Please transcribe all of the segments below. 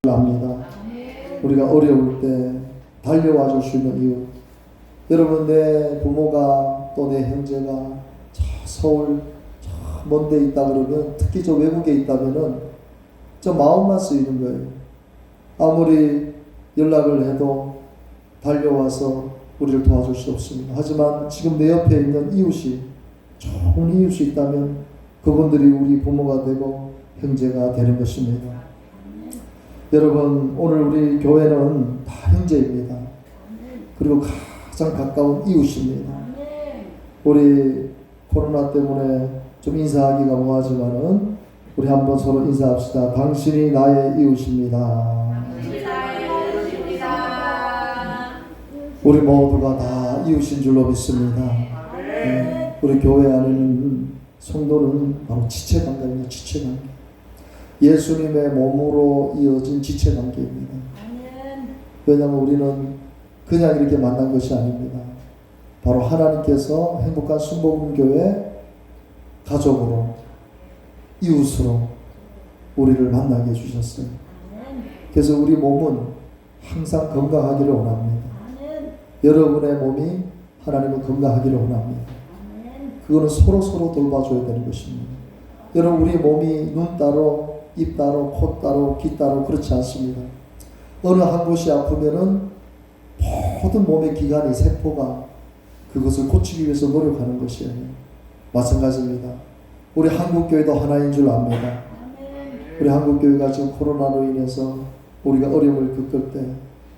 합니다. 우리가 어려울 때 달려와 줄 수 있는 이유. 여러분, 내 부모가 또 내 형제가 저 서울 저 먼 데 있다 그러면, 특히 저 외국에 있다면은 저 마음만 쓰이는 거예요. 아무리 연락을 해도 달려와서 우리를 도와줄 수 없습니다. 하지만 지금 내 옆에 있는 이웃이, 좋은 이웃이 있다면 그분들이 우리 부모가 되고 형제가 되는 것입니다. 여러분, 오늘 우리 교회는 다 형제입니다. 그리고 가장 가까운 이웃입니다. 우리 코로나 때문에 좀 인사하기가 뭐하지만은 우리 한번 서로 인사합시다. 당신이 나의 이웃입니다. 우리 모두가 다 이웃인 줄로 믿습니다. 우리 교회 안에는 성도는 바로 지체관계입니다. 지체관계. 예수님의 몸으로 이어진 지체관계입니다. 왜냐하면 우리는 그냥 이렇게 만난 것이 아닙니다. 바로 하나님께서 행복한 순복음교회 가족으로, 이웃으로 우리를 만나게 해주셨어요. 그래서 우리 몸은 항상 건강하기를 원합니다. 여러분의 몸이 하나님은 건강하기를 원합니다. 그거는 서로 돌봐줘야 되는 것입니다. 여러분, 우리 몸이 눈 따로, 입 따로, 코 따로, 귀 따로 그렇지 않습니다. 어느 한 곳이 아프면은 모든 몸의 기관이, 세포가 그것을 고치기 위해서 노력하는 것이에요. 마찬가지입니다. 우리 한국교회도 하나인 줄 압니다. 우리 한국교회가 지금 코로나로 인해서 우리가 어려움을 겪을 때,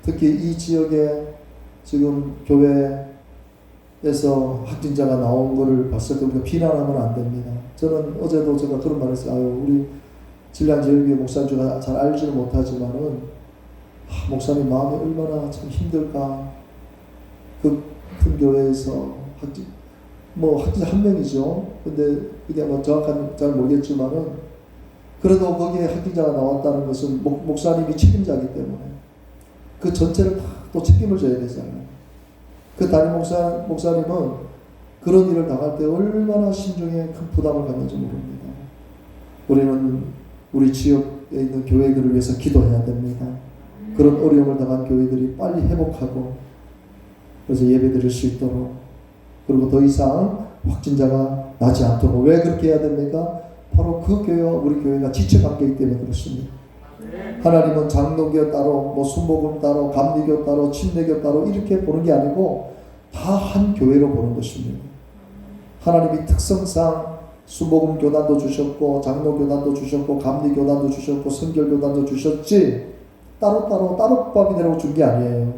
특히 이 지역에 지금 교회에서 확진자가 나온 것을 봤을 때 우리가 비난하면 안 됩니다. 저는 어제도 제가 그런 말을 했어요. 우리 진량제일교회 목사님 제가 잘 알지는 못하지만은, 목사님 마음이 얼마나 참 힘들까. 그 큰 교회에서 확진자 한 명이죠. 근데 그게 뭐 정확한 잘 모르겠지만은, 그래도 거기에 확진자가 나왔다는 것은 목사님이 책임자이기 때문에 그 전체를 다 또 책임을 져야 되잖아요. 그 담임 목사님은 그런 일을 당할 때 얼마나 심중에 큰 부담을 갖는지 모릅니다. 우리는 우리 지역에 있는 교회들을 위해서 기도해야 됩니다. 그런 어려움을 당한 교회들이 빨리 회복하고, 그래서 예배 드릴 수 있도록, 그리고 더 이상 확진자가 나지 않도록. 왜 그렇게 해야 됩니까? 바로 그 교회와 우리 교회가 지체관계이기 때문에 그렇습니다. 하나님은 장로교 따로, 뭐 순복음 따로, 감리교 따로, 침례교 따로 이렇게 보는 게 아니고 다 한 교회로 보는 것입니다. 하나님이 특성상 순복음 교단도 주셨고, 장로 교단도 주셨고, 감리 교단도 주셨고, 선결 교단도 주셨지, 따로 법이라고 준 게 아니에요.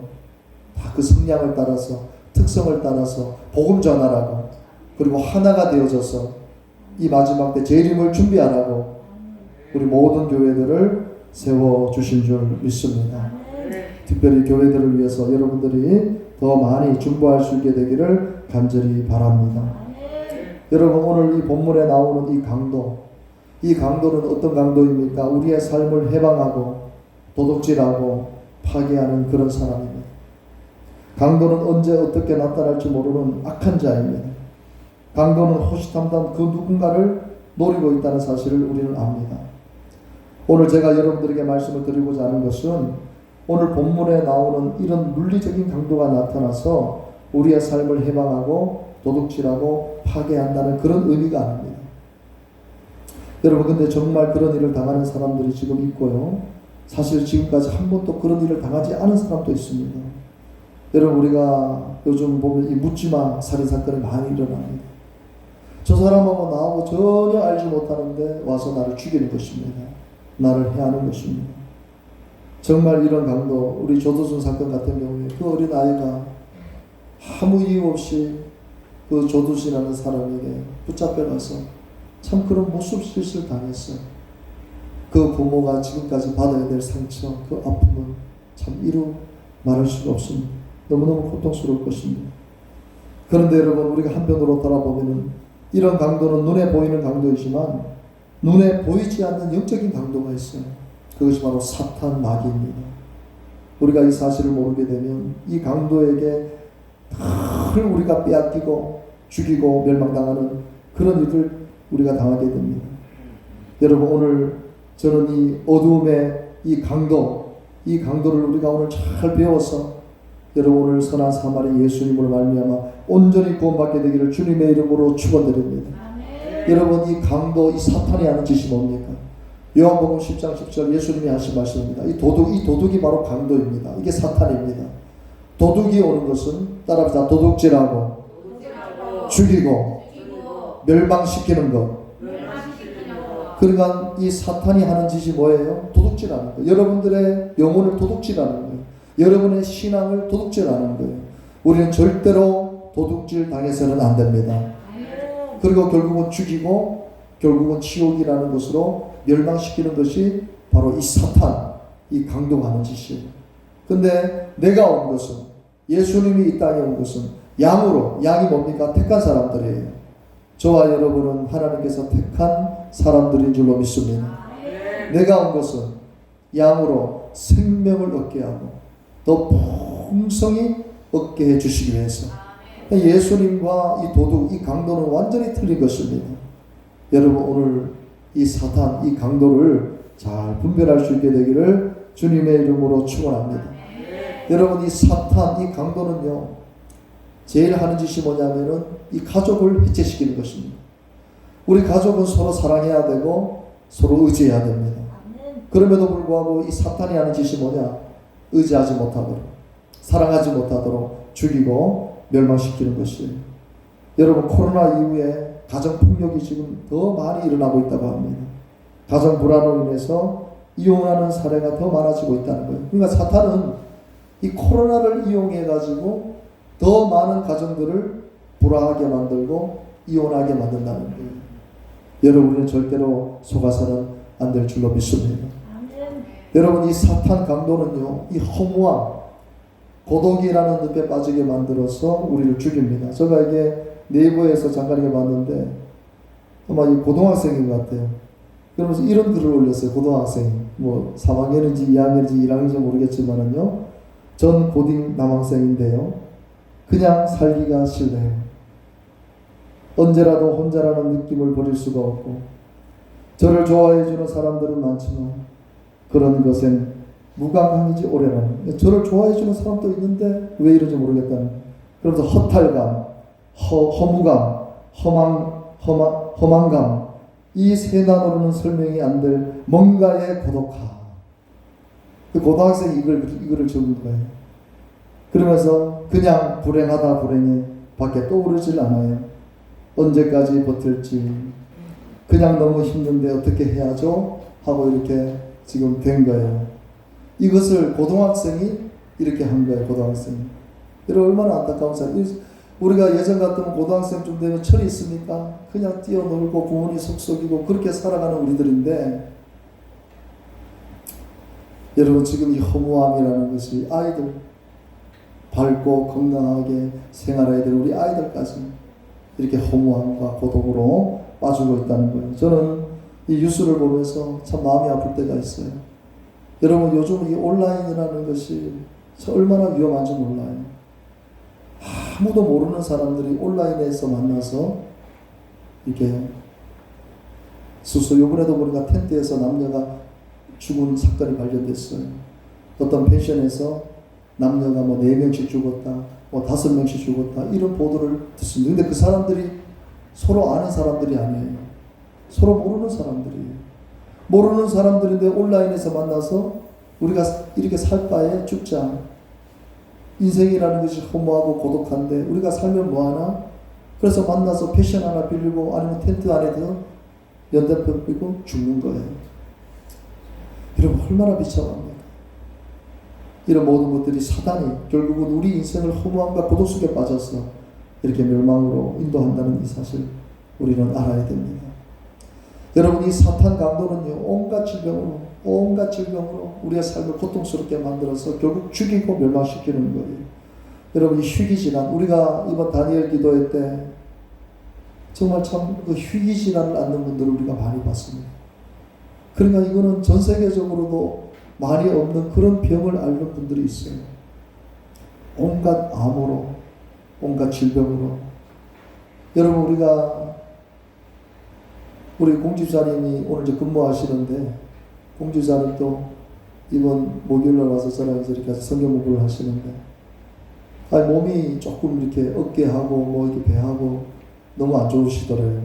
다 그 성량을 따라서, 특성을 따라서 복음 전하라고, 그리고 하나가 되어져서 이 마지막 때 재림을 준비하라고 우리 모든 교회들을 세워주신 줄 믿습니다. 특별히 교회들을 위해서 여러분들이 더 많이 중보할 수 있게 되기를 간절히 바랍니다. 여러분, 오늘 이 본문에 나오는 이 강도는 어떤 강도입니까? 우리의 삶을 해방하고 도둑질하고 파괴하는 그런 사람입니다. 강도는 언제 어떻게 나타날지 모르는 악한 자입니다. 강도는 호시탐탐 그 누군가를 노리고 있다는 사실을 우리는 압니다. 오늘 제가 여러분들에게 말씀을 드리고자 하는 것은, 오늘 본문에 나오는 이런 물리적인 강도가 나타나서 우리의 삶을 해방하고 도둑질하고 파괴한다는 그런 의미가 아닙니다. 여러분, 근데 정말 그런 일을 당하는 사람들이 지금 있고요. 사실 지금까지 한 번도 그런 일을 당하지 않은 사람도 있습니다. 여러분, 우리가 요즘 보면 이 묻지마 살인사건이 많이 일어납니다. 저 사람하고 나하고 전혀 알지 못하는데 와서 나를 죽이는 것입니다. 나를 해하는 것입니다. 정말 이런 강도, 우리 조두순 사건 같은 경우에 그 어린 아이가 아무 이유 없이 그 조두순이라는 사람에게 붙잡혀가서 참 그런 모습실수를 당했어요. 그 부모가 지금까지 받아야 될 상처, 그 아픔은 참 이루 말할 수가 없습니다. 너무너무 고통스러울 것입니다. 그런데 여러분, 우리가 한편으로 돌아보면은 이런 강도는 눈에 보이는 강도이지만 눈에 보이지 않는 영적인 강도가 있어요. 그것이 바로 사탄 마귀입니다. 우리가 이 사실을 모르게 되면 이 강도에게 늘 우리가 빼앗기고 죽이고 멸망당하는 그런 일을 우리가 당하게 됩니다. 여러분, 오늘 저는 이 어두움의 이 강도를 우리가 오늘 잘 배워서 여러분 오늘 선한 사마리 예수님으로 말미암아 온전히 구원받게 되기를 주님의 이름으로 축원드립니다. 여러분 이 강도, 이 사탄이 하는 짓이 뭡니까? 요한복음 10장 10절 예수님이 하신 말씀입니다. 이 도둑이 바로 강도입니다. 이게 사탄입니다. 도둑이 오는 것은 따라합시다. 도둑질하고 죽이고 멸망시키는 것. 그러니까 이 사탄이 하는 짓이 뭐예요? 도둑질하는 거예요. 여러분들의 영혼을 도둑질하는 거예요. 여러분의 신앙을 도둑질하는 거예요. 우리는 절대로 도둑질 당해서는 안 됩니다. 그리고 결국은 죽이고 결국은 지옥이라는 것으로 멸망시키는 것이 바로 이 사탄, 이 강도가 하는 짓이에요. 근데 내가 온 것은, 예수님이 이 땅에 온 것은 양이 뭡니까? 택한 사람들이에요. 저와 여러분은 하나님께서 택한 사람들인 줄로 믿습니다. 내가 온 것은 양으로 생명을 얻게 하고 더 풍성히 얻게 해주시기 위해서. 예수님과 이 도둑, 이 강도는 완전히 틀린 것입니다. 여러분 오늘 이 사탄, 이 강도를 잘 분별할 수 있게 되기를 주님의 이름으로 축원합니다. 여러분 이 사탄, 이 강도는요 제일 하는 짓이 뭐냐면은 이 가족을 해체시키는 것입니다. 우리 가족은 서로 사랑해야 되고 서로 의지해야 됩니다. 그럼에도 불구하고 이 사탄이 하는 짓이 뭐냐? 의지하지 못하도록, 사랑하지 못하도록 죽이고 멸망시키는 것이에요. 여러분 코로나 이후에 가정폭력이 지금 더 많이 일어나고 있다고 합니다. 가정 불안으로 인해서 이혼하는 사례가 더 많아지고 있다는 거예요. 그러니까 사탄은 이 코로나를 이용해 가지고 더 많은 가정들을 불화하게 만들고 이혼하게 만든다는 거예요. 여러분은 절대로 속아서는 안 될 줄로 믿습니다. 여러분 이 사탄 강도는요 이 허무함, 고독이라는 늪에 빠지게 만들어서 우리를 죽입니다. 제가 이게 네이버에서 잠깐 이게 봤는데 아마 이 고등학생인 것 같아요. 그러면서 이런 글을 올렸어요. 고등학생이 뭐 3학년인지 2학년인지 1학년인지 모르겠지만은요 전 고딩 남학생인데요 그냥 살기가 싫네요. 언제라도 혼자라는 느낌을 버릴 수가 없고 저를 좋아해주는 사람들은 많지만 그런 것엔 무감함이지 오래라는. 저를 좋아해주는 사람도 있는데 왜 이런지 모르겠다는. 그러면서 허탈감, 허무감, 허망감, 이 세 단어로는 설명이 안 될 뭔가의 고독함. 그 고등학생이 이거를 적은 거예요. 그러면서 그냥 불행하다 불행해 밖에 떠오르질 않아요. 언제까지 버틸지, 그냥 너무 힘든데 어떻게 해야죠? 하고 이렇게 지금 된 거예요. 이것을 고등학생이 이렇게 한 거예요. 고등학생이. 여러분 얼마나 안타까운 사람. 우리가 예전 같으면 고등학생쯤 되면 철이 있습니까? 그냥 뛰어놀고 부모님 속썩이고 그렇게 살아가는 우리들인데 여러분 지금 이 허무함이라는 것이 아이들 밝고 건강하게 생활해야 될 우리 아이들까지 이렇게 허무함과 고독으로 빠지고 있다는 거예요. 저는 이 뉴스를 보면서 참 마음이 아플 때가 있어요. 여러분 요즘 이 온라인이라는 것이 얼마나 위험한지 몰라요. 아무도 모르는 사람들이 온라인에서 만나서 이렇게 요번에도 보니까 텐트에서 남녀가 죽은 사건이 발견됐어요. 어떤 펜션에서 남녀가 뭐 4명씩 죽었다, 뭐 5명씩 죽었다, 이런 보도를 듣습니다. 근데 그 사람들이 서로 아는 사람들이 아니에요. 서로 모르는 사람들이에요. 모르는 사람들인데 온라인에서 만나서 우리가 이렇게 살 바에 죽자. 인생이라는 것이 허무하고 고독한데 우리가 살면 뭐하나? 그래서 만나서 패션 하나 빌리고 아니면 텐트 안에서 연단편 빌고 죽는 거예요. 여러분 얼마나 비참합니까? 이런 모든 것들이 사단이 결국은 우리 인생을 허무함과 고독 속에 빠져서 이렇게 멸망으로 인도한다는 이 사실 우리는 알아야 됩니다. 여러분 이 사탄 강도는요 온갖 질병으로 우리의 삶을 고통스럽게 만들어서 결국 죽이고 멸망시키는 거예요. 여러분 이 희귀질환, 우리가 이번 다니엘 기도회 때 정말 참 그 희귀질환을 앓는 분들을 우리가 많이 봤습니다. 그러니까 이거는 전 세계적으로도 많이 없는 그런 병을 앓는 분들이 있어요. 온갖 암으로, 온갖 질병으로. 여러분 우리 공집사님이 오늘 이제 근무하시는데 공집사님도 이번 목요일날 와서 저랑 이제 이렇게 성경 공부를 하시는데, 몸이 조금 이렇게 어깨하고 뭐 이렇게 배하고 너무 안 좋으시더래요.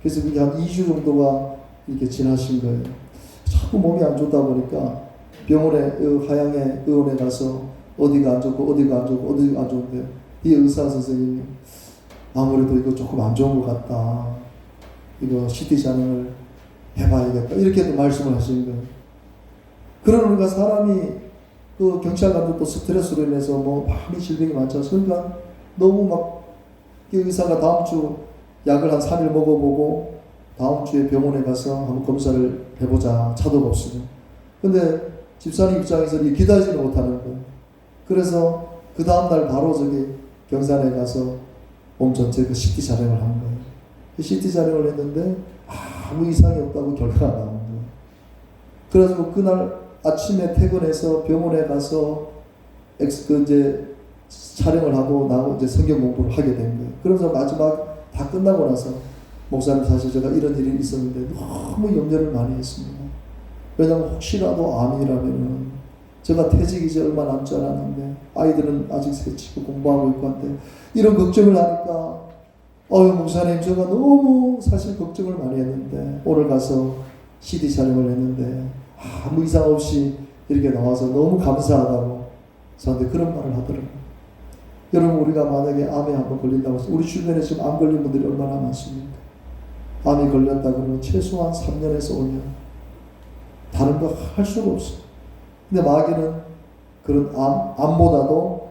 그래서 그게 한 2주 정도가 이렇게 지나신 거예요. 자꾸 몸이 안 좋다 보니까 병원에, 하양에 의원에 가서 어디가 안 좋고 어디가 안 좋고 어디가 안 좋은데, 이 의사 선생님이 아무래도 이거 조금 안 좋은 것 같다, 이거 CT 자랑을 해봐야겠다, 이렇게 말씀을 하시는 거예요. 그러니까 사람이 그 경찰관도 또 스트레스로 인해서 뭐 많이 질병이 많잖아요. 그러니까 너무 막 그 의사가 다음 주 약을 한 3일 먹어보고 다음 주에 병원에 가서 한번 검사를 해보자, 차도가 없으면. 근데 집사님 입장에서 기다리지는 못하는 거예요. 그래서 그 다음날 바로 저기 경산에 가서 몸 전체 그 CT 촬영을 한 거예요. 그 CT 촬영을 했는데 아무 이상이 없다고 결과가 나온 거예요. 그래서 그날 아침에 퇴근해서 병원에 가서 이제 촬영을 하고 나고 이제 성경 공부를 하게 된 거예요. 그러면서 마지막 다 끝나고 나서, 목사님 사실 제가 이런 일이 있었는데 너무 염려를 많이 했습니다. 왜냐하면 혹시라도 암이라면은 제가 퇴직이 이제 얼마 남지 않았는데 아이들은 아직 새치고 공부하고 있고 한데 이런 걱정을 하니까 목사님 제가 너무 사실 걱정을 많이 했는데 오늘 가서 CD 촬영을 했는데 아무 이상 없이 이렇게 나와서 너무 감사하다고 저한테 그런 말을 하더라고요. 여러분, 우리가 만약에 암에 한번 걸린다고 해서 우리 주변에 지금 암 걸린 분들이 얼마나 많습니까? 암이 걸렸다 그러면 최소한 3년에서 5년 다른 거 할 수가 없어요. 근데 마귀는 그런 암보다도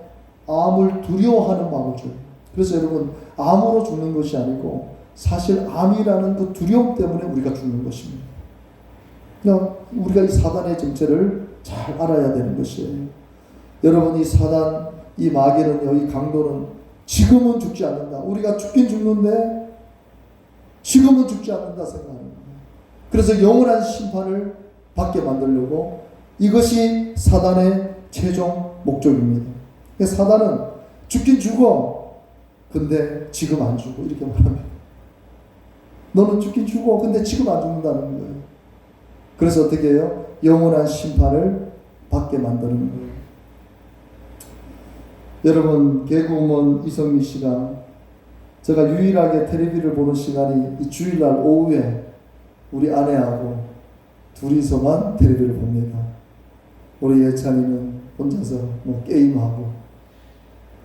암을 두려워하는 마음을 줘요. 그래서 여러분, 암으로 죽는 것이 아니고 사실 암이라는 그 두려움 때문에 우리가 죽는 것입니다. 그러니까 우리가 이 사단의 정체를 잘 알아야 되는 것이에요. 여러분, 이 사단, 이 마귀는요, 이 강도는 지금은 죽지 않는다. 우리가 죽긴 죽는데 지금은 죽지 않는다 생각하는 거예요. 그래서 영원한 심판을 받게 만들려고, 이것이 사단의 최종 목적입니다. 사단은 죽긴 죽어, 근데 지금 안 죽어, 이렇게 말합니다. 너는 죽긴 죽어, 근데 지금 안 죽는다는 거예요. 그래서 어떻게 해요? 영원한 심판을 받게 만드는 거예요. 여러분, 개그우먼 이성미 씨가, 제가 유일하게 텔레비를 보는 시간이 이 주일날 오후에 우리 아내하고 둘이서만 텔레비를 봅니다. 우리 예찬이는 혼자서 뭐 게임하고,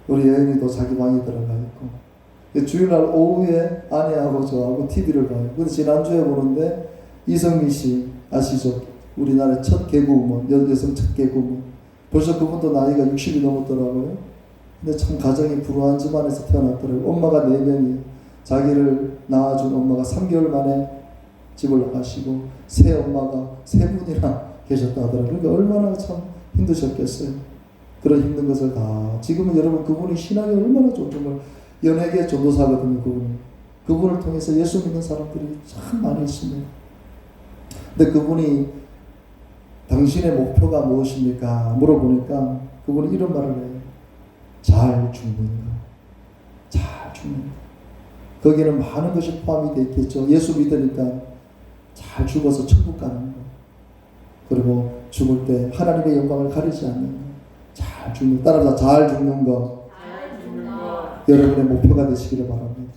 우리 여인이도 자기 방에 들어가 있고, 주일날 오후에 아내하고 저하고 TV를 봐요. 근데 지난주에 보는데 이성미 씨 아시죠? 우리나라의 첫 개그우먼, 여성 첫 개그우먼. 벌써 그분도 나이가 60이 넘었더라고요. 근데 참 가정이 불우한 집안에서 태어났더라고요. 엄마가 4명이, 자기를 낳아준 엄마가 3개월 만에 집을 나가시고 새 엄마가 3분이나 계셨다 하더라고요. 그러니까 얼마나 참 힘드셨겠어요. 그런 힘든 것을 다, 지금은 여러분 그분이 신앙이 얼마나 좋은, 정말 연예계 전도사거든요. 그분을 통해서 예수 믿는 사람들이 참 많이 있습니다. 근데 그분이 당신의 목표가 무엇입니까? 물어보니까 그분이 이런 말을 해요. 잘 죽는 것. 잘 죽는 것. 거기에는 많은 것이 포함이 되어 있겠죠. 예수 믿으니까 잘 죽어서 천국 가는 것. 그리고 죽을 때 하나님의 영광을 가리지 않는 것. 잘 죽는 것. 따라서 잘 죽는 것. 잘 죽는 것. 여러분의 목표가 되시기를 바랍니다.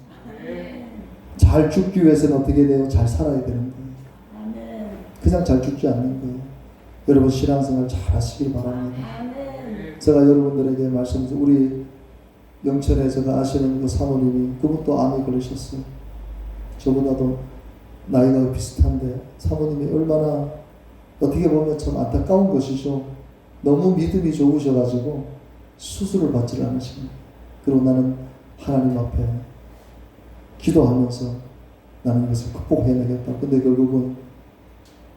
잘 죽기 위해서는 어떻게 돼요? 잘 살아야 되는 거예요. 그냥 잘 죽지 않는 거예요. 여러분, 신앙생활 잘 하시길 바랍니다. 제가 여러분들에게 말씀드린, 우리 영천에 제가 아시는 그 사모님이, 그분도 암에 걸리셨어요. 저보다도 나이가 비슷한데 사모님이 얼마나 어떻게 보면 참 안타까운 것이죠. 너무 믿음이 좋으셔가지고 수술을 받지를 않으십니다. 그리고 나는 하나님 앞에 기도하면서 나는 이것을 극복해내겠다. 근데 결국은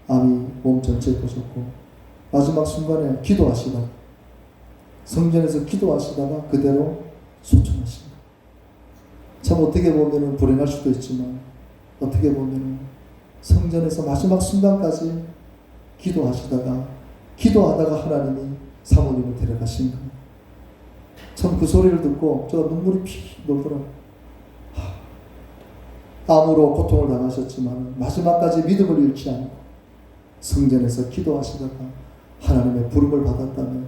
암이 몸 전체에 퍼졌고, 마지막 순간에 기도하시다가, 성전에서 기도하시다가 그대로 소천하십니다. 참 어떻게 보면 불행할 수도 있지만, 어떻게 보면 성전에서 마지막 순간까지 기도하시다가 하나님이 사모님을 데려가신 거예요. 참 그 소리를 듣고 제가 눈물이 픽 돌더라고요. 암으로 고통을 당하셨지만 마지막까지 믿음을 잃지 않고 성전에서 기도하시다가 하나님의 부름을 받았다면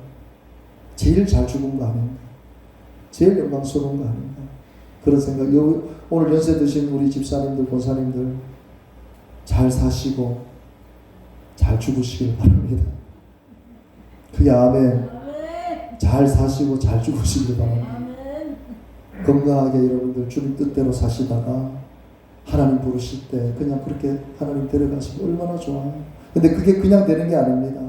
제일 잘 죽은 거 아닌가? 제일 영광스러운 거 아닌가? 그런 생각. 오늘 연세 드신 우리 집사님들, 권사님들 잘 사시고 잘 죽으시길 바랍니다. 그게 아멘. 잘 사시고 잘 죽으시길 바랍니다. 건강하게 여러분들 주님 뜻대로 사시다가 하나님 부르실 때 그냥 그렇게 하나님 데려가시면 얼마나 좋아요. 근데 그게 그냥 되는 게 아닙니다.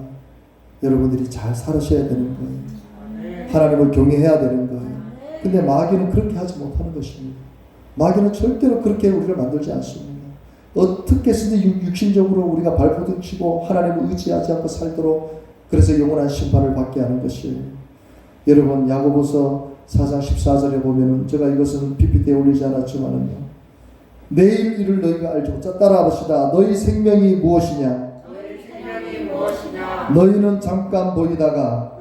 여러분들이 잘 살으셔야 되는 거예요. 하나님을 경외해야 되는 거예요. 근데 마귀는 그렇게 하지 못하는 것입니다. 마귀는 절대로 그렇게 우리를 만들지 않습니다. 어떻게 해서든 육신적으로 우리가 발버둥 치고 하나님을 의지하지 않고 살도록 그래서 영원한 심판을 받게 하는 것이에요. 여러분 야고보서 4장 14절에 보면은 제가 이것은 PPT에 올리지 않았지만은요. 내일 일을 너희가 알지 못하. 따라 봅시다. 너희 생명이 무엇이냐? 너희 생명이 무엇이냐? 너희는 잠깐 보이다가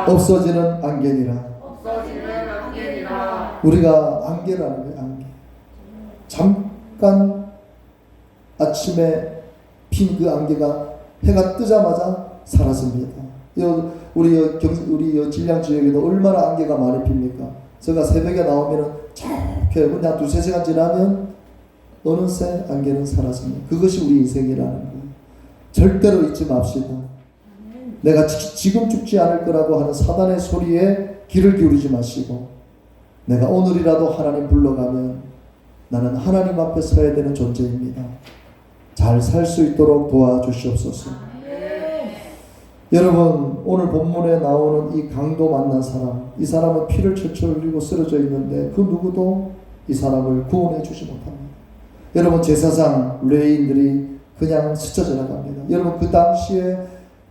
없어지는 안개니라. 우리가 안개라는 거예요. 안개. 잠깐 아침에 핀 그 안개가 해가 뜨자마자 사라집니다. 우리 진량 지역에도 얼마나 안개가 많이 핍니까? 제가 새벽에 나오면은 좋게 그냥 2-3시간 지나면 어느새 안개는 사라집니다. 그것이 우리 인생이라는 거예요. 절대로 잊지 맙시다. 내가 지금 죽지 않을 거라고 하는 사단의 소리에 귀를 기울이지 마시고 내가 오늘이라도 하나님 불러가면 나는 하나님 앞에 서야 되는 존재입니다. 잘 살 수 있도록 도와주시옵소서. 여러분 오늘 본문에 나오는 이 강도 만난 사람, 이 사람은 피를 철철 흘리고 쓰러져 있는데 그 누구도 이 사람을 구원해 주지 못합니다. 여러분 제사장 레위인들이 그냥 스쳐 지나갑니다. 여러분 그 당시에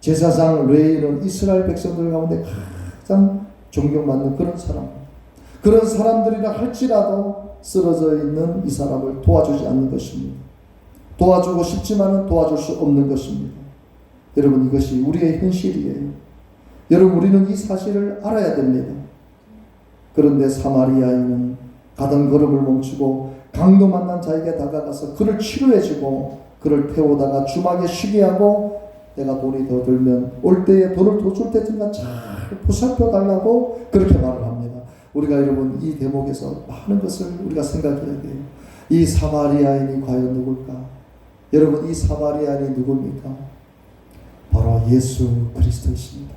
제사장 레위인은 이스라엘 백성들 가운데 가장 존경받는 그런 사람, 그런 사람들이라 할지라도 쓰러져 있는 이 사람을 도와주지 않는 것입니다. 도와주고 싶지만은 도와줄 수 없는 것입니다. 여러분 이것이 우리의 현실이에요. 여러분 우리는 이 사실을 알아야 됩니다. 그런데 사마리아인은 가던 걸음을 멈추고 강도 만난 자에게 다가가서 그를 치료해주고 그를 태우다가 주막에 쉬게 하고 내가 돈이 더 들면 올 때에 돈을 더 줄 때쯤간 잘 보살펴 달라고 그렇게 말을 합니다. 우리가 여러분 이 대목에서 많은 것을 우리가 생각해야 돼요. 이 사마리아인이 과연 누굴까? 여러분 이 사마리아인이 누굽니까? 바로 예수 그리스도이십니다.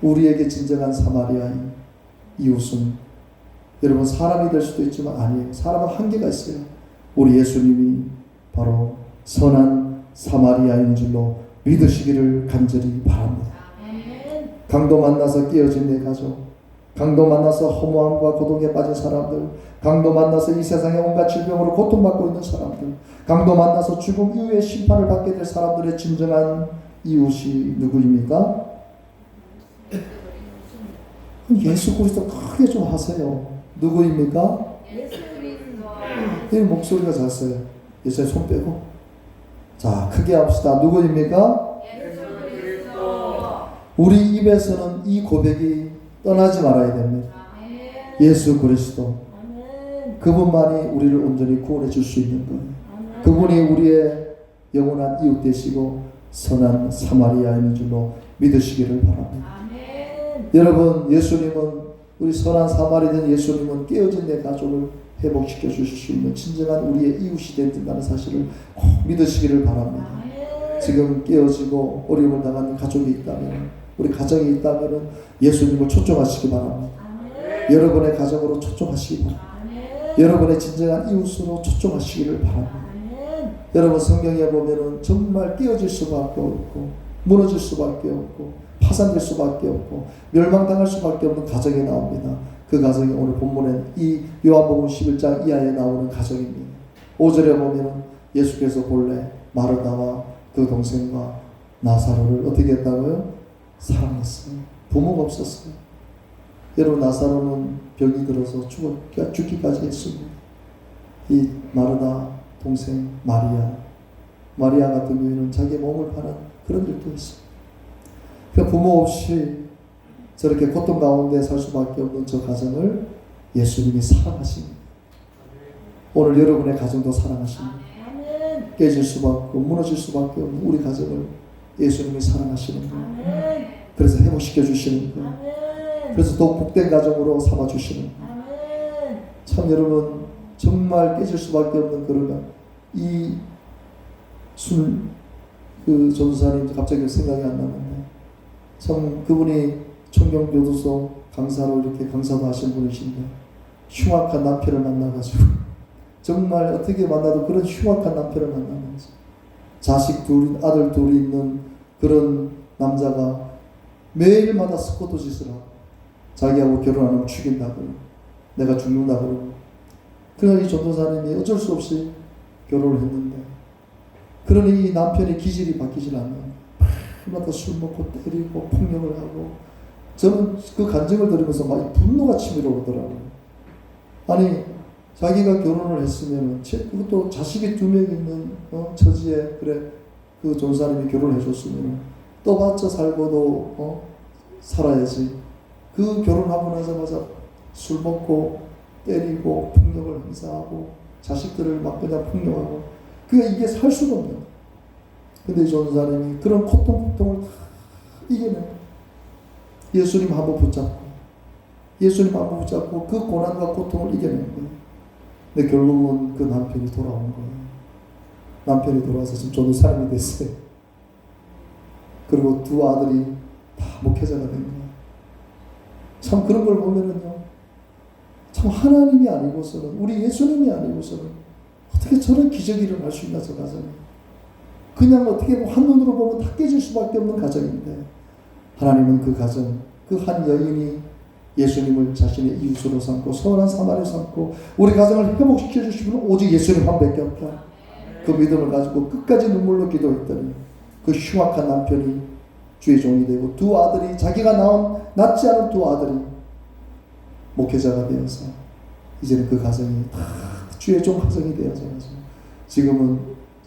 우리에게 진정한 사마리아인 이웃은 여러분 사람이 될 수도 있지만 아니에요. 사람은 한계가 있어요. 우리 예수님이 바로 선한 사마리아인 줄로 믿으시기를 간절히 바랍니다. 강도 만나서 깨어진 내 가족, 강도 만나서 허무함과 고독에 빠진 사람들, 강도 만나서 이 세상의 온갖 질병으로 고통받고 있는 사람들, 강도 만나서 죽음 이후에 심판을 받게 될 사람들의 진정한 이웃이 누구입니까? 예수 그리스도 크게 좀 하세요. 누구입니까? 예수 그리스도. 이 목소리가 작아요. 예수의 손 빼고. 자, 크게 합시다. 누구입니까? 예수 그리스도. 우리 입에서는 이 고백이 떠나지 말아야 됩니다. 예수 그리스도. 그분만이 우리를 온전히 구원해 줄 수 있는 거예요. 그분이 우리의 영원한 이웃 되시고 선한 사마리아인인 줄로 믿으시기를 바랍니다. 여러분 예수님은 우리 선한 사마리아인 예수님은 깨어진 내 가족을 회복시켜 주실 수 있는 진정한 우리의 이웃이 된다는 사실을 꼭 믿으시기를 바랍니다. 지금 깨어지고 어려움을 당하는 가족이 있다면 우리 가정이 있다면 예수님을 초청하시기 바랍니다. 여러분의 가정으로 초청하시기 바랍니다. 여러분의 진정한 이웃으로 초청하시기를 바랍니다. 여러분 성경에 보면은 정말 깨어질 수밖에 없고 무너질 수밖에 없고 파산될 수밖에 없고 멸망당할 수밖에 없는 가정이 나옵니다. 그 가정이 오늘 본문에 이 요한복음 11장 이하에 나오는 가정입니다. 5절에 보면 예수께서 본래 마르다와 그 동생과 나사로를 어떻게 했다고요? 사랑했어요. 부모가 없었어요. 여러분 나사로는 병이 들어서 죽기까지 했습니다. 이 마르다 동생 마리아 같은 경우에는 자기 몸을 파는 그런 일도 했습니다. 그 부모 없이 저렇게 고통 가운데 살 수밖에 없는 저 가정을 예수님이 사랑하십니다. 오늘 여러분의 가정도 사랑하십니다. 깨질 수밖에 없고 무너질 수밖에 없는 우리 가정을 예수님이 사랑하시는 거예요. 그래서 회복시켜 주시는 거예요. 그래서 더욱 복된 가정으로 삼아 주시는 거예요. 참 여러분 정말 깨질 수밖에 없는 그러면 그 전도사님 갑자기 생각이 안 나는데 참 그분이 청경교도소 강사로 이렇게 강사도 하신 분이신데 흉악한 남편을 만나가지고 정말 어떻게 만나도 그런 흉악한 남편을 만나면서 자식 둘, 아들 둘이 있는 그런 남자가 매일마다 스쿼트 짓을 하고 자기하고 결혼 안 하면 죽인다고 내가 죽는다고 그러니 이 전도사님이 어쩔 수 없이 결혼을 했는데 그러니 이 남편의 기질이 바뀌질 않아요. 밤마다 술 먹고 때리고 폭력을 하고 저는 그 간증을 들으면서 막 분노가 치밀어 오더라고요. 아니 자기가 결혼을 했으면 그것도 자식이 2명 있는 처지에 그래 그 전사님이 결혼을 해줬으면 떠받쳐 살고도 살아야지. 그 결혼하고 나자마자 술 먹고 때리고 폭력을 행사하고 자식들을 막 그냥 폭력하고 그러니까 이게 살 수가 없는 거예요. 근데 이 전사님이 그런 고통을 다 이겨내고 예수님 한번 붙잡고 그 고난과 고통을 이겨낸 거예요. 근데 결국은 그 남편이 돌아온 거예요. 남편이 돌아와서 지금 전도사님이 됐어요. 그리고 2 아들이 다 목회자가 된 거예요. 참 그런 걸 보면은요. 참 하나님이 아니고서는 우리 예수님이 아니고서는 어떻게 저런 기적이 일어날 수 있나 저 가정이. 그냥 어떻게 한눈으로 보면 다 깨질 수밖에 없는 가정인데 하나님은 그 가정 그 한 여인이 예수님을 자신의 이웃으로 삼고 선한 사마리아 삼고 우리 가정을 회복시켜 주시면 오직 예수님 한 밖에 없다. 그 믿음을 가지고 끝까지 눈물로 기도했더니 그 흉악한 남편이 주의 종이 되고 2 아들이 자기가 낳지 않은 2 아들이 목회자가 되어서 이제는 그 가정이 다 주의 종 가정이 되어서 지금은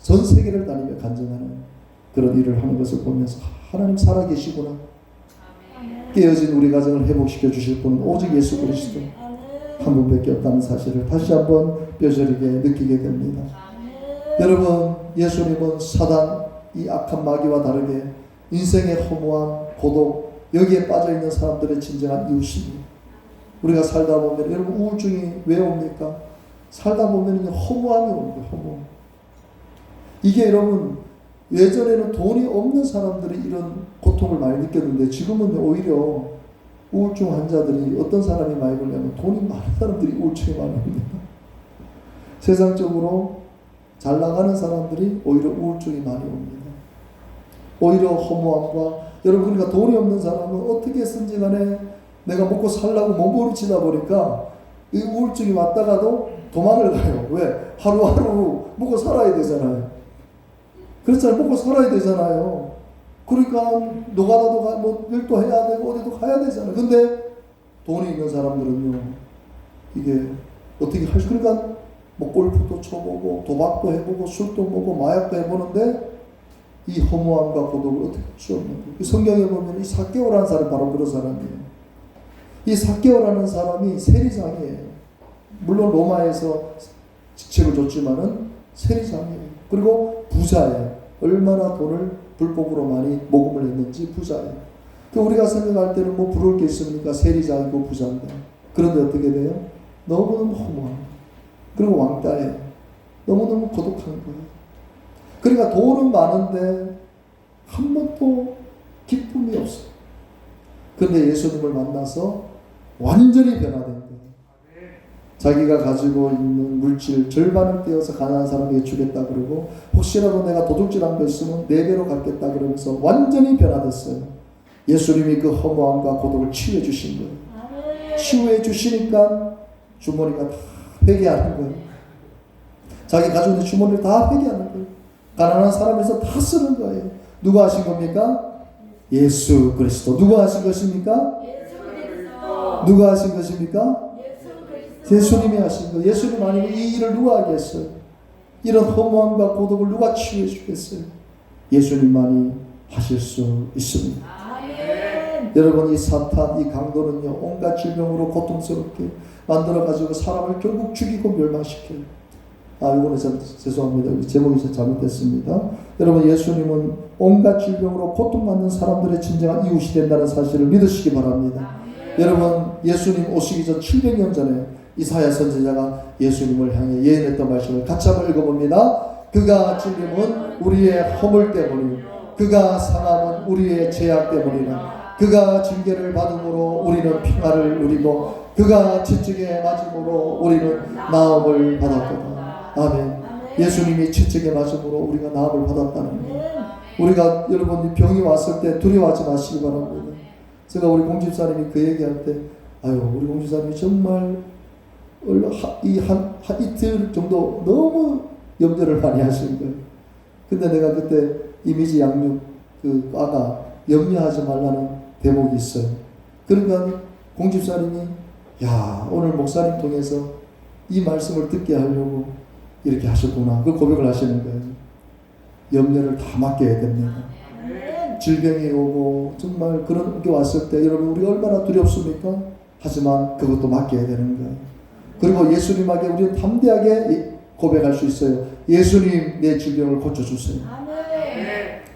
전 세계를 다니며 간증하는 그런 일을 하는 것을 보면서 하나님 살아계시구나. 깨어진 우리 가정을 회복시켜 주실 분은 오직 예수 그리스도 한 분밖에 없다는 사실을 다시 한번 뼈저리게 느끼게 됩니다. 여러분 예수님은 사단 이 악한 마귀와 다르게 인생의 허무함, 고독 여기에 빠져있는 사람들의 진정한 이웃입니다. 우리가 살다 보면 여러분 우울증이 왜 옵니까? 살다 보면 허무함이 옵니다. 허무함. 이게 여러분 예전에는 돈이 없는 사람들이 이런 고통을 많이 느꼈는데 지금은 오히려 우울증 환자들이 어떤 사람이 많이 걸냐면 돈이 많은 사람들이 우울증이 많이 옵니다. 세상적으로 잘 나가는 사람들이 오히려 우울증이 많이 옵니다. 오히려 허무함과 여러분 그러니까 돈이 없는 사람은 어떻게 했든지 간에 내가 먹고 살라고 몸부림치다 보니까 이 우울증이 왔다가도 도망을 가요. 왜? 하루하루 먹고 살아야 되잖아요. 그렇잖아요. 먹고 살아야 되잖아요. 그러니까 노가다도 뭐 일도 해야 되고 어디도 가야 되잖아요. 근데 돈이 있는 사람들은요. 이게 어떻게 할 수 그러니까 뭐 골프도 쳐보고 도박도 해보고 술도 먹고 마약도 해보는데 이 허무함과 고독을 어떻게 할 수 없는 거예요. 성경에 보면 이 삭개오라는 사람이 바로 그런 사람이에요. 이 삭개오라는 사람이 세리장이에요. 물론 로마에서 직책을 줬지만은 세리장이에요. 그리고 부자예요. 얼마나 돈을 불법으로 많이 모금을 했는지 부자예요. 그 우리가 생각할 때는 뭐 부러울 게 있습니까? 세리장이고 부자인데. 그런데 어떻게 돼요? 너무너무 허무한 그리고 왕따예요. 너무너무 고독한 거예요. 그러니까 돈은 많은데 한 번도 기쁨이 없어요. 그런데 예수님을 만나서 완전히 변화된 거예요. 자기가 가지고 있는 물질 절반을 떼어서 가난한 사람에게 주겠다 그러고 혹시라도 내가 도둑질한 거 있으면 4배로 갚겠다 그러면서 완전히 변화됐어요. 예수님이 그 허무함과 고독을 치유해 주신 거예요. 치유해 주시니까 주머니가 다 회개하는 거예요. 자기 가지고 있는 주머니를 다 회개하는 거예요. 가난한 사람에서 다 쓰는 거예요. 누가 하신 겁니까? 예수 그리스도. 누가 하신 것입니까? 누가 하신 것입니까? 예수님이 하신 거예요. 예수님 아니면 이 일을 누가 하겠어요? 이런 허무함과 고독을 누가 치유해 주겠어요? 예수님만이 하실 수 있습니다. 아멘. 여러분 이 사탄, 이 강도는요 온갖 질병으로 고통스럽게 만들어가지고 사람을 결국 죽이고 멸망시켜요. 이거는 죄송합니다. 제목이 잘못됐습니다. 여러분, 예수님은 온갖 질병으로 고통받는 사람들의 진정한 이웃이 된다는 사실을 믿으시기 바랍니다. 여러분, 예수님 오시기 전 700년 전에 이사야 선지자가 예수님을 향해 예언했던 말씀을 같이 한번 읽어봅니다. 그가 찔림은 우리의 허물 때문이요 그가 상함은 우리의 죄악 때문이라. 그가 징계를 받음으로 우리는 평화를 누리고 그가 채찍에 맞음으로 우리는 나음을 받았거든. 아멘. 예수님이 채찍에 맞음으로 우리가 나음을 받았다는 거예요. 우리가 여러분 병이 왔을 때 두려워하지 마시기 바랍니다. 제가 우리 공집사님이 그 얘기할 때 우리 공집사님이 정말 이틀 정도 너무 염려를 많이 하시는 거예요. 근데 내가 그때 이미지 양육 그 과가 염려하지 말라는 대목이 있어요. 그러니까 공집사님이 오늘 목사님 통해서 이 말씀을 듣게 하려고 이렇게 하셨구나. 그 고백을 하시는 거예요. 염려를 다 맡겨야 됩니다. 질병이 오고 정말 그런 게 왔을 때 여러분 우리가 얼마나 두렵습니까? 하지만 그것도 맡겨야 되는 거예요. 그리고 예수님에게 우리는 담대하게 고백할 수 있어요. 예수님, 내 질병을 고쳐주세요.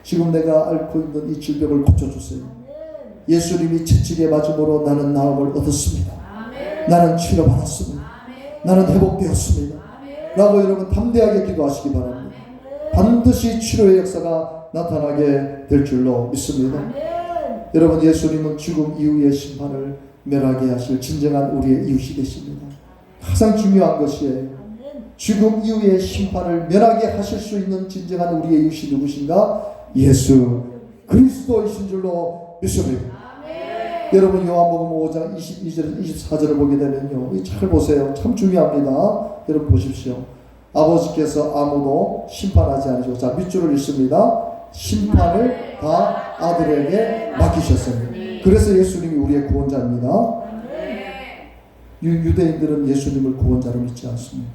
지금 내가 앓고 있는 이 질병을 고쳐주세요. 예수님이 채찍에 맞음으로 나는 나음을 얻었습니다. 나는 치료받았습니다. 나는 회복되었습니다. 라고 여러분 담대하게 기도하시기 바랍니다. 반드시 치료의 역사가 나타나게 될 줄로 믿습니다. 여러분, 예수님은 죽음 이후의 심판을 면하게 하실 진정한 우리의 이웃이 되십니다. 가장 중요한 것이에요. 죽음 이후의 심판을 면하게 하실 수 있는 진정한 우리의 이웃이 누구신가? 예수 그리스도이신 줄로 믿습니다. 여러분, 요한복음 5장 22절 24절을 보게 되면요, 잘 보세요. 참 중요합니다. 여러분 보십시오. 아버지께서 아무도 심판하지 않으시고, 자 밑줄을 읽습니다. 심판을 다 아들에게 맡기셨습니다. 그래서 예수님이 우리의 구원자입니다. 유대인들은 예수님을 구원자로 믿지 않습니다.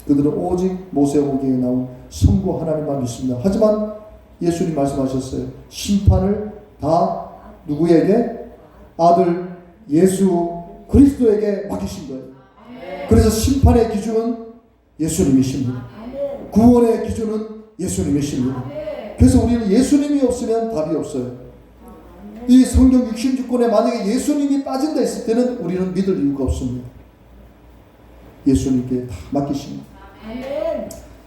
그들은 오직 모세오경에 나온 성부 하나님만 믿습니다. 하지만 예수님 말씀하셨어요. 심판을 다 누구에게? 아들 예수 그리스도에게 맡기신 거예요. 그래서 심판의 기준은 예수님이십니다. 구원의 기준은 예수님이십니다. 그래서 우리는 예수님이 없으면 답이 없어요. 이 성경 66권에 만약에 예수님이 빠진다 했을 때는 우리는 믿을 이유가 없습니다. 예수님께 다 맡기십니다.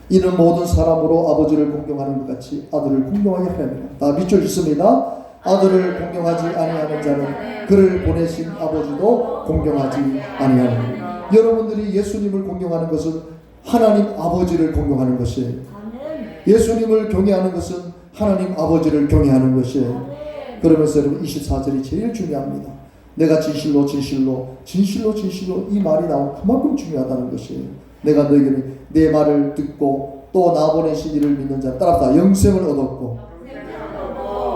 이는 모든 사람으로 아버지를 공경하는 것 같이 아들을 공경하게 하랍니다. 다 밑줄 있습니다. 아들을 공경하지 아니하는 자는 그를 보내신 아버지도 공경하지 아니하느니라. 여러분들이 예수님을 공경하는 것은 하나님 아버지를 공경하는 것이에요. 예수님을 경외하는 것은 하나님 아버지를 경외하는 것이에요. 그러면서 여러분 24절이 제일 중요합니다. 내가 진실로 이 말이 나온 그만큼 중요하다는 것이에요. 내가 너희에게 내 말을 듣고 또 나 보내신 이를 믿는 자 따라서 영생을 얻었고,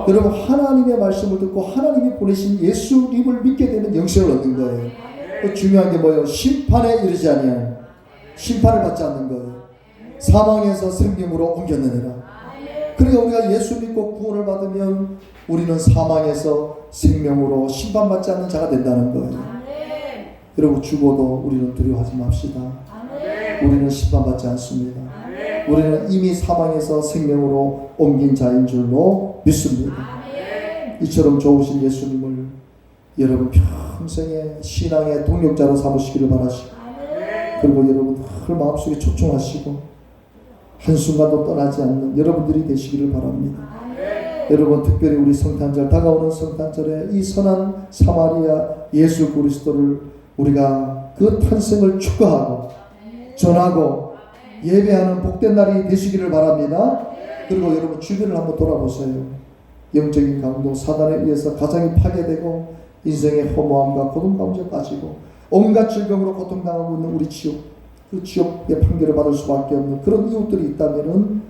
여러분 하나님의 말씀을 듣고 하나님이 보내신 예수님을 믿게 되면 영생을 얻는 거예요. 또 중요한 게 뭐예요? 심판에 이르지 아니하는, 심판을 받지 않는 거예요. 사망에서 생명으로 옮겼느니라. 그러니까 우리가 예수 믿고 구원을 받으면 우리는 사망에서 생명으로 심판받지 않는 자가 된다는 거예요. 여러분 죽어도 우리는 두려워하지 맙시다. 우리는 심판받지 않습니다. 우리는 이미 사망에서 생명으로 옮긴 자인 줄로 믿습니다. 이처럼 좋으신 예수님을 여러분 평생의 신앙의 동력자로 삼으시기를 바라시고, 그리고 여러분 늘 마음속에 초청하시고 한순간도 떠나지 않는 여러분들이 되시기를 바랍니다. 여러분 특별히 우리 성탄절, 다가오는 성탄절에 이 선한 사마리아 예수 그리스도를 우리가 그 탄생을 축하하고 전하고 예배하는 복된 날이 되시기를 바랍니다. 그리고 여러분 주변을 한번 돌아보세요. 영적인 강도 사단에 의해서 가정이 파괴되고 인생의 허무함과 고통 가운데 빠지고 온갖 질병으로 고통당하고 있는 우리 지옥, 그 지옥의 판결을 받을 수밖에 없는 그런 이웃들이 있다면은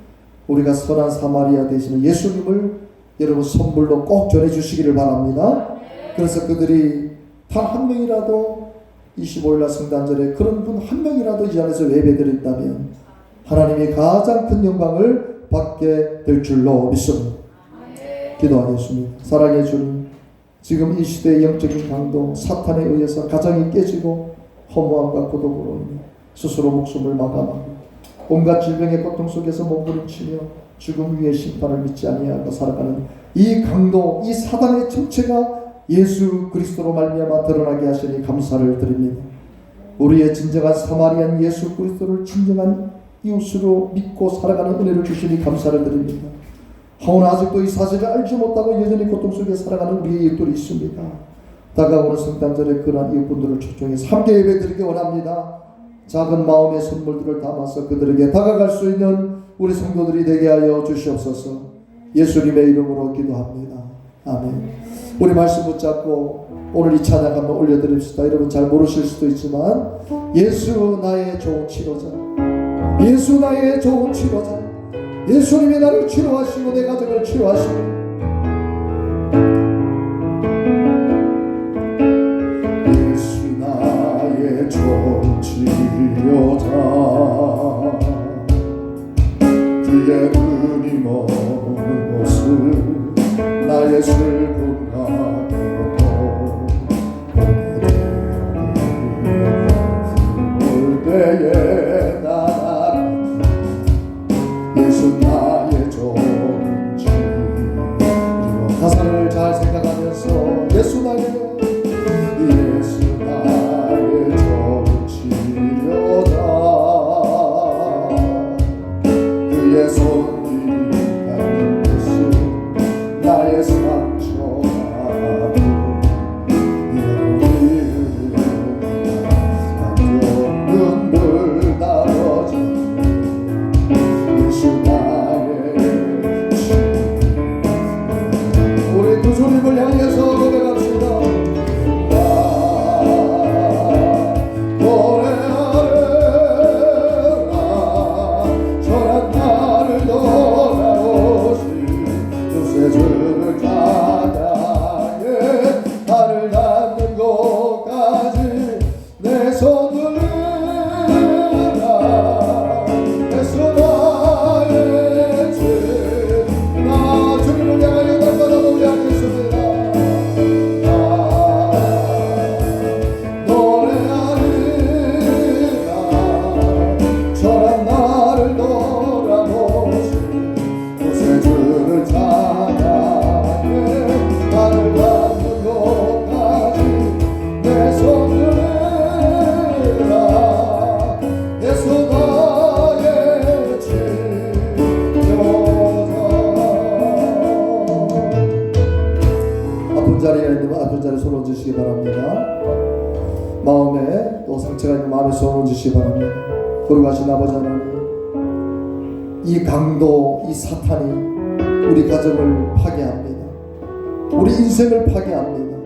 우리가 선한 사마리아 되시는 예수님을 여러분 선물로 꼭 전해주시기를 바랍니다. 그래서 그들이 단 한 명이라도 25일날 성탄절에 그런 분 한 명이라도 이 안에서 예배드렸다면 하나님이 가장 큰 영광을 받게 될 줄로 믿습니다. 기도하겠습니다. 사랑해 주님, 지금 이 시대의 영적인 강도 사탄에 의해서 가정이 깨지고 허무함과 고독으로 인해 스스로 목숨을 마감하고 온갖 질병의 고통 속에서 몸부림치며 죽음 위에 심판을 믿지 아니하고 살아가는 이 강도, 이 사단의 정체가 예수 그리스도로 말미암아 드러나게 하시니 감사를 드립니다. 우리의 진정한 사마리안 예수 그리스도를 진정한 이웃으로 믿고 살아가는 은혜를 주시니 감사를 드립니다. 하오나 아직도 이 사실을 알지 못하고 여전히 고통 속에 살아가는 우리의 이웃들이 있습니다. 다가오는 성탄절에 그러한 이웃분들을 초청해서 함께 예배드리기 원합니다. 작은 마음의 선물들을 담아서 그들에게 다가갈 수 있는 우리 성도들이 되게 하여 주시옵소서. 예수님의 이름으로 기도합니다. 아멘. 우리 말씀 붙잡고 오늘 이 찬양 한번 올려드립시다. 여러분 잘 모르실 수도 있지만 예수 나의 좋은 치료자, 예수 나의 좋은 치료자, 예수님이 나를 치료하시고 내 가정을 치료하시고 예수 나의 좋은 치료자, 그의 은이 머무는 곳을 나의 슬픔 가운데도 올 때에 나는 예수 나의 좋은 치료. 가사를 잘 생각하면서 예수 나의 좋은 치료자, 그의 손길이 닿는 곳은 나의 상처가 눈물 나머지 예수 나의 치료. 우리 두 손님을 향해서 고백합시다. 아픈 자리에 손을 얹으시기 바랍니다. 마음에 또 상처가 있는 마음에 손을 얹으시기 바랍니다. 거룩하신 아버지 하나님, 이 강도, 이 사탄이 우리 가정을 파괴합니다. 우리 인생을 파괴합니다.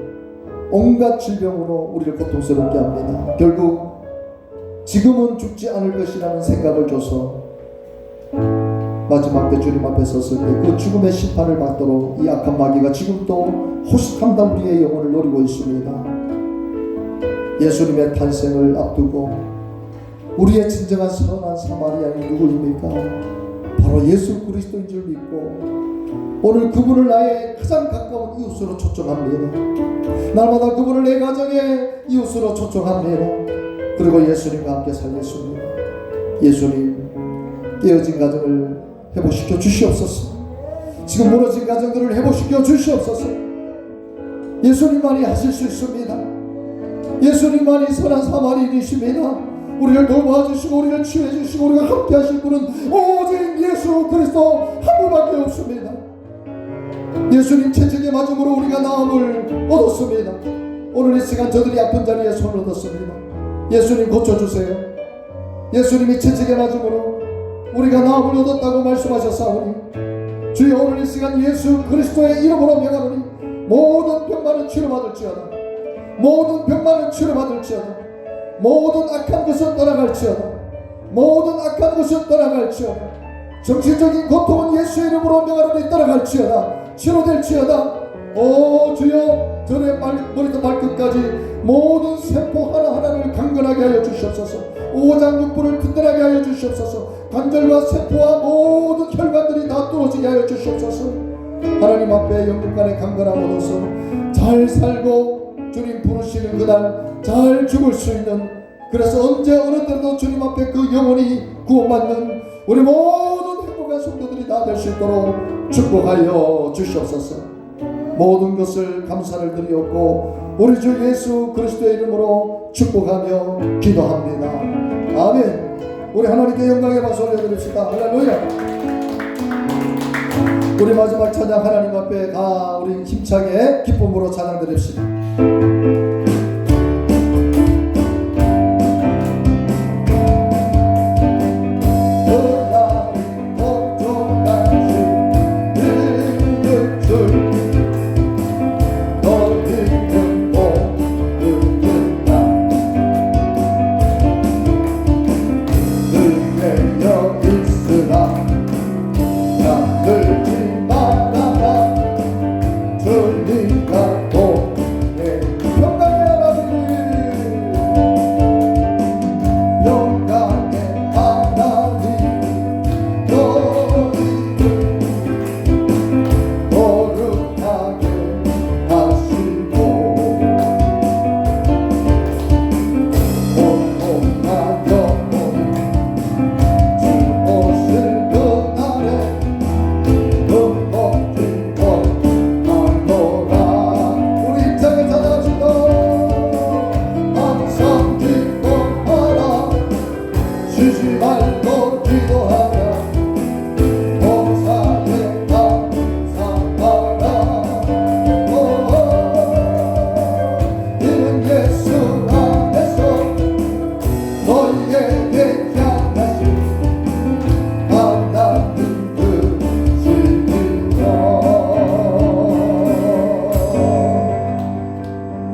온갖 질병으로 우리를 고통스럽게 합니다. 결국 지금은 죽지 않을 것이라는 생각을 줘서 마지막 때 주님 앞에 섰을 때 그 죽음의 심판을 받도록 이 악한 마귀가 지금도 호식함다 우리의 영혼을 노리고 있습니다. 예수님의 탄생을 앞두고 우리의 진정한 선한 사마리아인이 누구입니까? 바로 예수 그리스도인 줄 믿고 오늘 그분을 나의 가장 가까운 이웃으로 초청합니다. 날마다 그분을 내 가정의 이웃으로 초청합니다. 그리고 예수님과 함께 살겠습니다. 예수님, 깨어진 가정을 회복시켜 주시옵소서. 지금 무너진 가정들을 회복시켜 주시옵소서. 예수님만이 하실 수 있습니다. 예수님만이 선한 사마리아인이십니다. 우리를 도와주시고 우리를 치유해 주시고 우리가 함께 하실 분은 오직 예수 그리스도 한 분밖에 없습니다. 예수님 채찍의 맞음으로 우리가 나음을 얻었습니다. 오늘 이 시간 저들이 아픈 자리에 손을 얻었습니다. 예수님 고쳐주세요. 예수님이 채찍의 맞음으로 우리가 나음을 얻었다고 말씀하셨사오니 주여 오늘 이 시간 예수 그리스도의 이름으로 명하노니 모든 병만은 치료받을지어다. 모든 병만은 치료받을지어다. 모든 악한 것은 떠나갈지어다. 모든 악한 것은 떠나갈지어다. 정신적인 고통은 예수의 이름으로 명하노니 떠나갈지어다. 치료될지어다. 오 주여 전의 머리부터 발끝까지 모든 세포 하나하나를 강건하게 하여 주시옵소서. 오장육부를 든든하게 하여 주시옵소서. 관절과 세포와 모든 혈관들이 다 뚫어지게 하여 주시옵소서. 하나님 앞에 영육간의 강건함 얻어서 잘 살고 주님 부르시는 그날 잘 죽을 수 있는, 그래서 언제 어느 때도 주님 앞에 그 영혼이 구원받는 우리 모든 행복한 성도들이 다 될 수 있도록 축복하여 주시옵소서. 모든 것을 감사를 드리옵고 우리 주 예수 그리스도의 이름으로 축복하며 기도합니다. 아멘. 우리 하나님께 영광의 박수 올려드립시다. 할렐루야. 우리 마지막 찬양 하나님 앞에 다 우리 힘차게 기쁨으로 찬양 드립시다.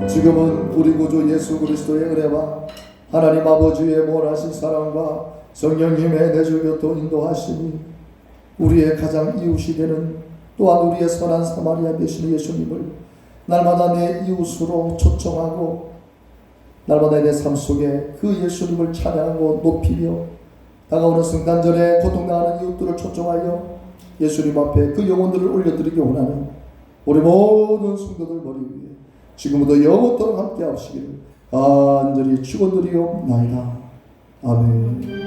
지금은 우리 구주 예수 그리스도의 은혜와 하나님 아버지의 모라신 사랑과 성령님의 내주 교통 인도하심이 우리의 가장 이웃이 되는 또한 우리의 선한 사마리아 되시는 예수님을 날마다 내 이웃으로 초청하고 날마다 내 삶 속에 그 예수님을 찬양하고 높이며 다가오는 성탄절에 고통당하는 이웃들을 초청하여 예수님 앞에 그 영혼들을 올려드리기 원하는 우리 모든 성도들 머리 위에 지금부터 영원토록 함께 하시기를 간절히 축원드리옵나이다. 아멘.